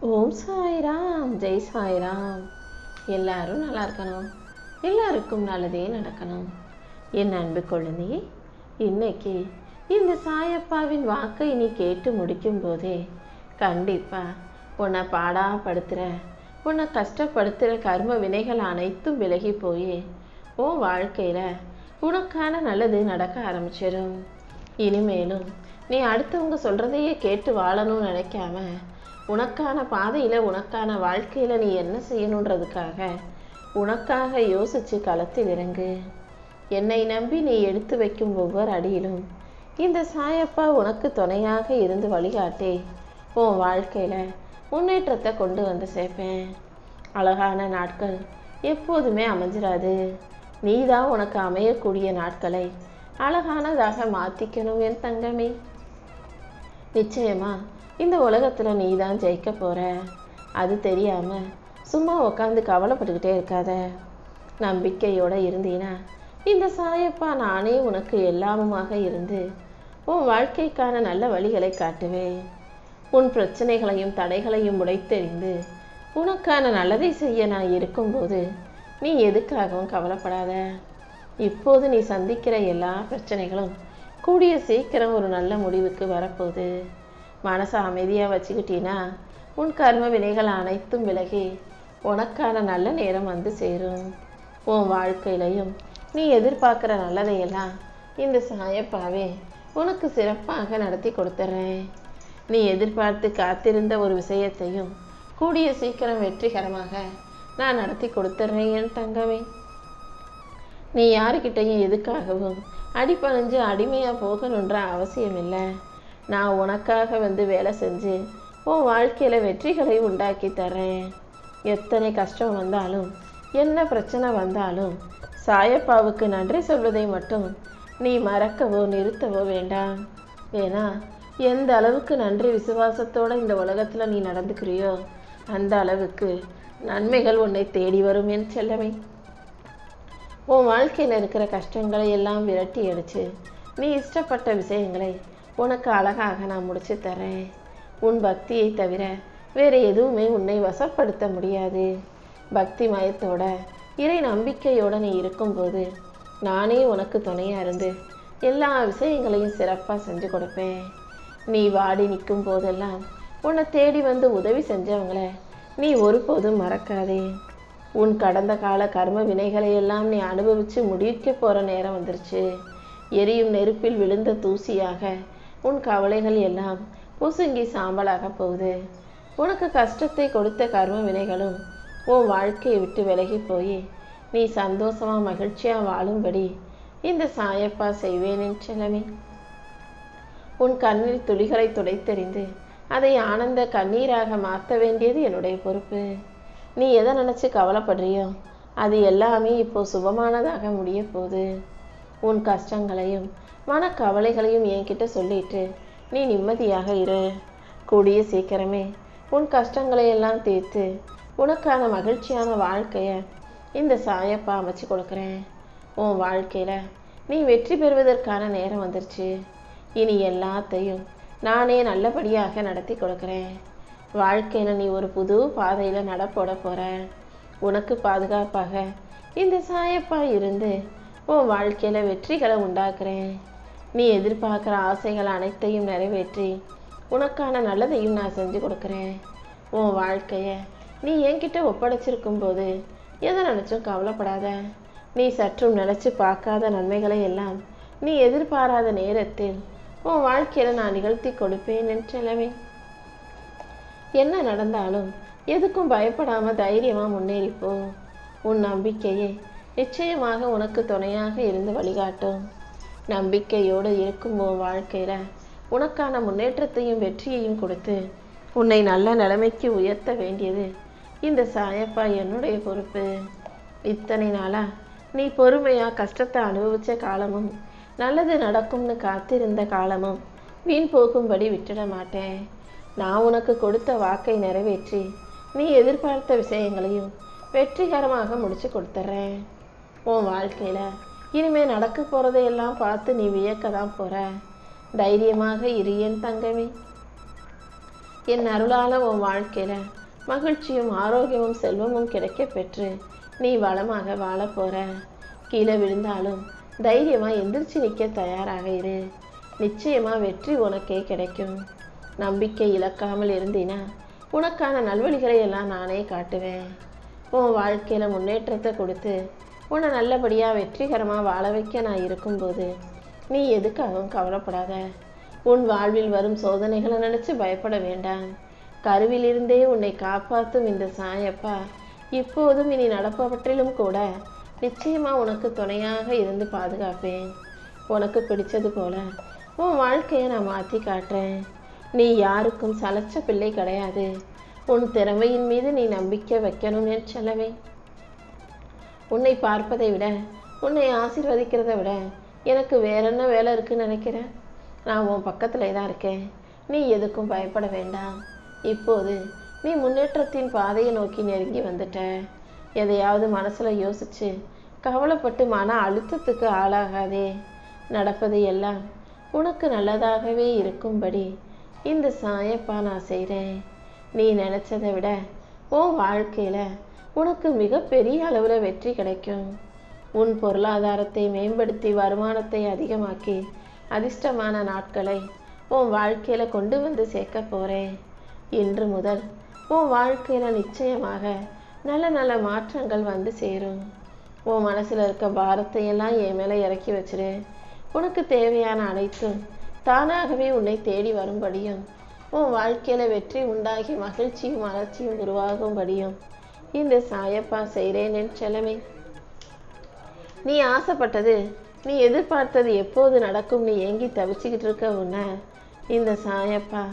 ஓம் சாய்ராம், ஜெய் சாய்ராம். எல்லாரும் நல்லா இருக்கணும், எல்லாருக்கும் நல்லதே நடக்கணும். என் அன்பு குழந்தையே, இன்னைக்கு இந்த சாயப்பாவின் வாக்கை நீ கேட்டு முடிக்கும் போதே கண்டிப்பா உன்னை பாடாப்படுத்துகிற, உன்னை கஷ்டப்படுத்துகிற கர்ம வினைகள் அனைத்தும் விலகி போய் உன் வாழ்க்கையில் உனக்கான நல்லது நடக்க ஆரம்பிச்சிடும். இனிமேலும் நீ அடுத்தவங்க சொல்கிறதையே கேட்டு வாழணும்னு நினைக்காம உனக்கான பாதையில், உனக்கான வாழ்க்கையில் நீ என்ன செய்யணுன்றதுக்காக உனக்காக யோசித்து களத்தில் இறங்கு. என்னை நம்பி நீ எடுத்து வைக்கும் ஒவ்வொரு அடியிலும் இந்த சாயப்பா உனக்கு துணையாக இருந்து வழிகாட்டி உன் வாழ்க்கையில் முன்னேற்றத்தை கொண்டு வந்து சேர்ப்பேன். அழகான நாட்கள் எப்போதுமே அமைஞ்சிடாது. நீ தான் உனக்கு அமையக்கூடிய நாட்களை அழகானதாக மாற்றிக்கணும் என் தங்கமே. நிச்சயமா இந்த உலகத்தில் நீ தான் ஜெயிக்க போகிற. அது தெரியாமல் சும்மா உட்காந்து கவலைப்பட்டுக்கிட்டே இருக்காத. நம்பிக்கையோடு இருந்தீனா இந்த சாயப்பா நானே உனக்கு எல்லாமுமாக இருந்து உன் வாழ்க்கைக்கான நல்ல வழிகளை காட்டுவேன். உன் பிரச்சனைகளையும் தடைகளையும் உடைத்தெறிந்து உனக்கான நல்லதை செய்ய நான் இருக்கும்போது நீ எதுக்காகவும் கவலைப்படாத. இப்போது நீ சந்திக்கிற எல்லா பிரச்சனைகளும் கூடிய சீக்கிரம் ஒரு நல்ல முடிவுக்கு வரப்போகுது. மனசை அமைதியாக வச்சுக்கிட்டீன்னா உன் கர்ம வினைகள் அனைத்தும் விலகி உனக்கான நல்ல நேரம் வந்து சேரும். உன் வாழ்க்கையிலையும் நீ எதிர்பார்க்குற நல்லதையெல்லாம் இந்த சாயப்பாவே உனக்கு சிறப்பாக நடத்தி கொடுத்துட்றேன். நீ எதிர்பார்த்து காத்திருந்த ஒரு விஷயத்தையும் கூடிய சீக்கிரம் வெற்றிகரமாக நான் நடத்தி கொடுத்துட்றேன் என் தங்கமே. நீ யாருக்கிட்டையும் எதுக்காகவும் அடிப்பணிஞ்சு அடிமையாக போகணுன்ற அவசியம் இல்லை. நான் உனக்காக வந்து வேலை செஞ்சு உன் வாழ்க்கையில் வெற்றிகளை உண்டாக்கி தரேன். எத்தனை கஷ்டம் வந்தாலும், என்ன பிரச்சனை வந்தாலும் சாயப்பாவுக்கு நன்றி சொல்வதை மட்டும் நீ மறக்கவோ நிறுத்தவோ வேண்டாம். ஏன்னா எந்த அளவுக்கு நன்றி விசுவாசத்தோடு இந்த உலகத்தில் நீ நடந்துக்கிறியோ அந்த அளவுக்கு நன்மைகள் உன்னை தேடி வரும் என் செல்லமே. உன் வாழ்க்கையில் இருக்கிற கஷ்டங்களை எல்லாம் விரட்டி அடித்து நீ இஷ்டப்பட்ட விஷயங்களை உனக்கு அழகாக நான் முடிச்சு தரேன். உன் பக்தியை தவிர வேறு எதுவுமே உன்னை வசப்படுத்த முடியாது. பக்தி மயத்தோட இறை நம்பிக்கையோடு நீ இருக்கும்போது நானே உனக்கு துணையாக இருந்து எல்லா விஷயங்களையும் சிறப்பாக செஞ்சு கொடுப்பேன். நீ வாடி நிற்கும் போதெல்லாம் உன்னை தேடி வந்து உதவி செஞ்சவங்கள நீ ஒருபோதும் மறக்காதே. உன் கடந்த கால கர்ம வினைகளை எல்லாம் நீ அனுபவித்து முடிக்க போகிற நேரம் வந்துருச்சு. எரியும் நெருப்பில் விழுந்த தூசியாக உன் கவலைகள் எல்லாம் பொசுங்கி சாம்பலாக போகுது. உனக்கு கஷ்டத்தை கொடுத்த கர்ம வினைகளும் உன் வாழ்க்கையை விட்டு விலகி போய் நீ சந்தோஷமாக மகிழ்ச்சியாக வாழும்படி இந்த சாயப்பா செய்வேன் என் செல்லமே. உன் கண்ணில் துளிகளை துடைத்தெறிந்து அதை ஆனந்த கண்ணீராக மாற்ற வேண்டியது என்னுடைய பொறுப்பு. நீ எதை நினச்சி கவலைப்படுறியோ அது எல்லாமே இப்போ சுபமானதாக முடிய போகுது. உன் கஷ்டங்களையும் மனக்கவலைகளையும் என்கிட்ட சொல்லிட்டு நீ நிம்மதியாக இரு. கூடிய சீக்கிரமே உன் கஷ்டங்களை எல்லாம் தீர்த்து உனக்கான மகிழ்ச்சியான வாழ்க்கையை இந்த சாயப்பா அமைச்சு கொடுக்குறேன். உன் வாழ்க்கையில் நீ வெற்றி பெறுவதற்கான நேரம் வந்துருச்சு. இனி எல்லாத்தையும் நானே நல்லபடியாக நடத்தி கொடுக்குறேன். வாழ்க்கையில் நீ ஒரு புது பாதையில் நடப்போட போகிற. உனக்கு பாதுகாப்பாக இந்த சாயப்பா இருந்து உன் வாழ்க்கையில் வெற்றிகளை உண்டாக்குறேன். நீ எதிர்பார்க்குற ஆசைகள் அனைத்தையும் நிறைவேற்றி உனக்கான நல்லதையும் நான் செஞ்சு கொடுக்குறேன். உன் வாழ்க்கையை நீ என்கிட்ட ஒப்படைச்சிருக்கும் போது எதை நினச்சும் கவலைப்படாத. நீ சற்றும் நினச்சி பார்க்காத நன்மைகளை எல்லாம் நீ எதிர்பாராத நேரத்தில் உன் வாழ்க்கையில் நான் நிகழ்த்தி கொடுப்பேன் என்றெல்லாமே. என்ன நடந்தாலும் எதுக்கும் பயப்படாமல் தைரியமாக முன்னேறிப்போ. உன் நம்பிக்கையே நிச்சயமாக உனக்கு துணையாக இருந்து வழிகாட்டும். நம்பிக்கையோடு இருக்கும் உன் வாழ்க்கையில் உனக்கான முன்னேற்றத்தையும் வெற்றியையும் கொடுத்து உன்னை நல்ல நிலைமைக்கு உயர்த்த வேண்டியது இந்த சாயப்பா என்னுடைய பொறுப்பு. இத்தனை நாளாக நீ பொறுமையாக கஷ்டத்தை அனுபவித்த காலமும் நல்லது நடக்கும்னு காத்திருந்த காலமும் வீண் போகும்படி விட்டுட மாட்டேன். நான் உனக்கு கொடுத்த வாக்கை நிறைவேற்றி நீ எதிர்பார்த்த விஷயங்களையும் வெற்றிகரமாக முடிச்சு கொடுத்துட்றேன். உன் வாழ்க்கையில் இனிமேல் நடக்க போகிறதையெல்லாம் பார்த்து நீ வியக்க தான் போகிற. தைரியமாக இரு என் தங்கமே. என் அருளால உன் வாழ்க்கையில மகிழ்ச்சியும் ஆரோக்கியமும் செல்வமும் கிடைக்க பெற்று நீ வளமாக வாழ போற. கீழே விழுந்தாலும் தைரியமா எந்திரிச்சு நிற்க தயாராக இரு. நிச்சயமா வெற்றி உனக்கே கிடைக்கும். நம்பிக்கை இழக்காமல் இருந்தினா உனக்கான நல்வழிகளை எல்லாம் நானே காட்டுவேன். உன் வாழ்க்கையில முன்னேற்றத்தை கொடுத்து உன்னை நல்லபடியா வெற்றிகரமா வாழ வைக்க நான் இருக்கும்போது நீ எதுக்காகவும் கவலைப்படாத. உன் வாழ்வில் வரும் சோதனைகளை நினைச்சு பயப்பட வேண்டாம். கருவிலிருந்தே உன்னை காப்பாற்றும் இந்த சாயப்பா இப்போதும் இனி நடப்பவற்றிலும் கூட நிச்சயமா உனக்கு துணையாக இருந்து பாதுகாப்பேன். உனக்கு பிடிச்சது போல உன் வாழ்க்கையை நான் மாற்றி காட்டுறேன். நீ யாருக்கும் சலைச்ச பிள்ளை கிடையாது. உன் திறமையின் மீது நீ நம்பிக்கை வைக்கணும் என் செல்லவே. உன்னை பார்ப்பதை விட உன்னை ஆசீர்வதிக்கிறத விட எனக்கு வேற என்ன வேலை இருக்குன்னு நினைக்கிறேன்? நான் உன் பக்கத்துல தான் இருக்கேன். நீ எதுக்கும் பயப்பட வேண்டாம். இப்போது நீ முன்னேற்றத்தின் பாதையை நோக்கி நெருங்கி வந்துட்ட. எதையாவது மனசுல யோசிச்சு கவலைப்பட்டு மன அழுத்தத்துக்கு ஆளாகாதே. நடப்பது எல்லாம் உனக்கு நல்லதாகவே இருக்கும்படி இந்த சாயப்பா நான் செய்கிறேன். நீ நினைச்சதை விட உன் வாழ்க்கையில உனக்கு மிகப்பெரிய அளவுல வெற்றி கிடைக்கும். உன் பொருளாதாரத்தை மேம்படுத்தி வருமானத்தை அதிகமாக்கி அதிர்ஷ்டமான நாட்களை உன் வாழ்க்கையில கொண்டு வந்து சேர்க்க போறேன். இன்று முதல் உன் வாழ்க்கையில நிச்சயமாக நல்ல நல்ல மாற்றங்கள் வந்து சேரும். உன் மனசுல இருக்க பாரத்தை எல்லாம் என் மேல இறக்கி வச்சிரு. உனக்கு தேவையான அனைத்தும் தானாகவே உன்னை தேடி வரும்படியும் உன் வாழ்க்கையில வெற்றி உண்டாகி மகிழ்ச்சியும் வளர்ச்சியும் உருவாகும்படியும் இந்த சாயப்பா செய்கிறேன் என் செல்லமே. நீ ஆசைப்பட்டது நீ எதிர்பார்த்தது எப்போது நடக்கும் நீ ஏங்கி தவிச்சுக்கிட்டு இருக்க உன்னை இந்த சாயப்பா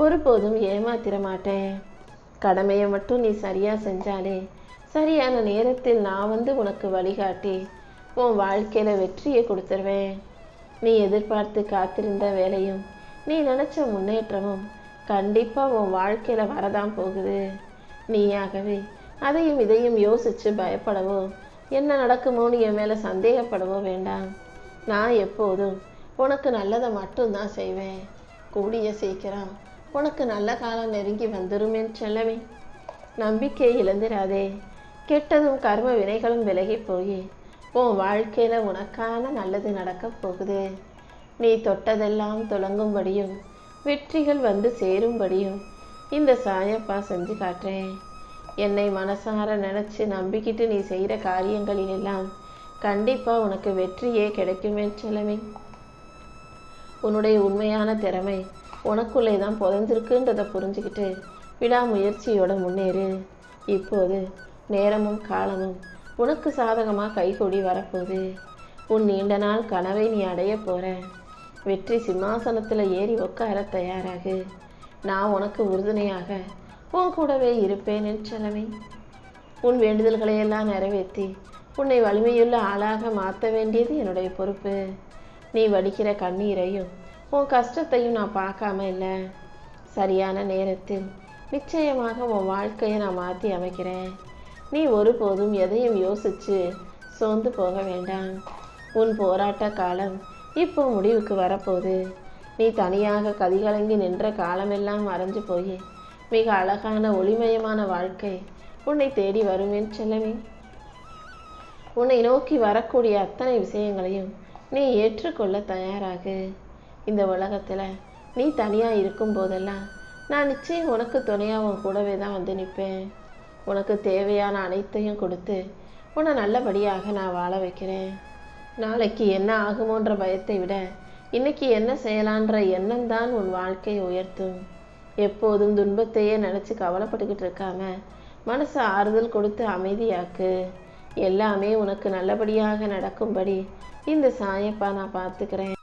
ஒருபோதும் ஏமாத்திர மாட்டேன். கடமையை மட்டும் நீ சரியா செஞ்சாலே சரியான நேரத்தில் நான் வந்து உனக்கு வழிகாட்டி உன் வாழ்க்கையில வெற்றியை கொடுத்துருவேன். நீ எதிர்பார்த்து காத்திருந்த வேலையும் நீ நினைச்ச முன்னேற்றமும் கண்டிப்பா உன் வாழ்க்கையில வரதான் போகுது. நீயாகவே அதையும் இதையும் யோசிச்சு பயப்படவோ என்ன நடக்குமோன்னு என் மேல சந்தேகப்படவோ வேண்டாம். நான் எப்போதும் உனக்கு நல்லதை மட்டும்தான் செய்வேன். கூடிய சீக்கிரம் உனக்கு நல்ல காலம் நெருங்கி வந்துருமே செல்லவே. நம்பிக்கை இழந்திராதே. கெட்டதும் கர்ம வினைகளும் விலகி போய் உன் வாழ்க்கையில உனக்கான நல்லது நடக்க போகுது. நீ தொட்டதெல்லாம் துலங்கும்படியும் வெற்றிகள் வந்து சேரும்படியும் இந்த சாயப்பா செஞ்சு காட்டுறேன். என்னை மனசார நினைச்சு நம்பிக்கிட்டு நீ செய்கிற காரியங்களில் எல்லாம் கண்டிப்பா உனக்கு வெற்றியே கிடைக்குமே செல்லவே. உன்னுடைய உண்மையான திறமை உனக்குள்ளே தான் புதைஞ்சிருக்குன்றதை புரிஞ்சுக்கிட்டு விடாமுயற்சியோட முன்னேறு. இப்போது நேரமும் காலமும் உனக்கு சாதகமாக கைகூடி வரப்போகுது. உன் நீண்ட நாள் கனவை நீ அடைய போற. வெற்றி சிம்மாசனத்தில் ஏறி உட்கார தயாராகு. நான் உனக்கு உறுதுணையாக உன் கூடவே இருப்பேன் என் செல்லவே. உன் வேண்டுதல்களை எல்லாம் நிறைவேற்றி உன்னை வலிமையுள்ள ஆளாக மாற்ற வேண்டியது என்னுடைய பொறுப்பு. நீ வடிக்கிற கண்ணீரையும் உன் கஷ்டத்தையும் நான் பார்க்காம இல்லை. சரியான நேரத்தில் நிச்சயமாக உன் வாழ்க்கையை நான் மாற்றி அமைக்கிறேன். நீ ஒருபோதும் எதையும் யோசிச்சு சோர்ந்து போக வேண்டாம். உன் போராட்ட காலம் இப்போ முடிவுக்கு வரப்போகுது. நீ தனியாக கதிகலங்கி நின்ற காலமெல்லாம் மறைஞ்சு போய் மிக அழகான ஒளிமயமான வாழ்க்கை உன்னை தேடி வருவேன் செல்லவே. உன்னை நோக்கி வரக்கூடிய அத்தனை விஷயங்களையும் நீ ஏற்றுக்கொள்ள தயாராகு. இந்த உலகத்துல நீ தனியா இருக்கும் போதெல்லாம் நான் நிச்சயம் உனக்கு துணையா உன் கூடவே தான் வந்து நிற்பேன். உனக்கு தேவையான அனைத்தையும் கொடுத்து உன்னை நல்லபடியாக நான் வாழ வைக்கிறேன். நாளைக்கு என்ன ஆகுமோன்ற பயத்தை விட இன்னைக்கு என்ன செய்யலான்ற எண்ணம் தான் உன் வாழ்க்கையை உயர்த்தும். எப்போதும் துன்பத்தையே நினைச்சு கவலைப்பட்டுக்கிட்டு இருக்காம மனசு ஆறுதல் கொடுத்து அமைதியாக்கு. எல்லாமே உனக்கு நல்லபடியாக நடக்கும்படி இந்த சாயப்பா நான் பார்த்துக்கிறேன்.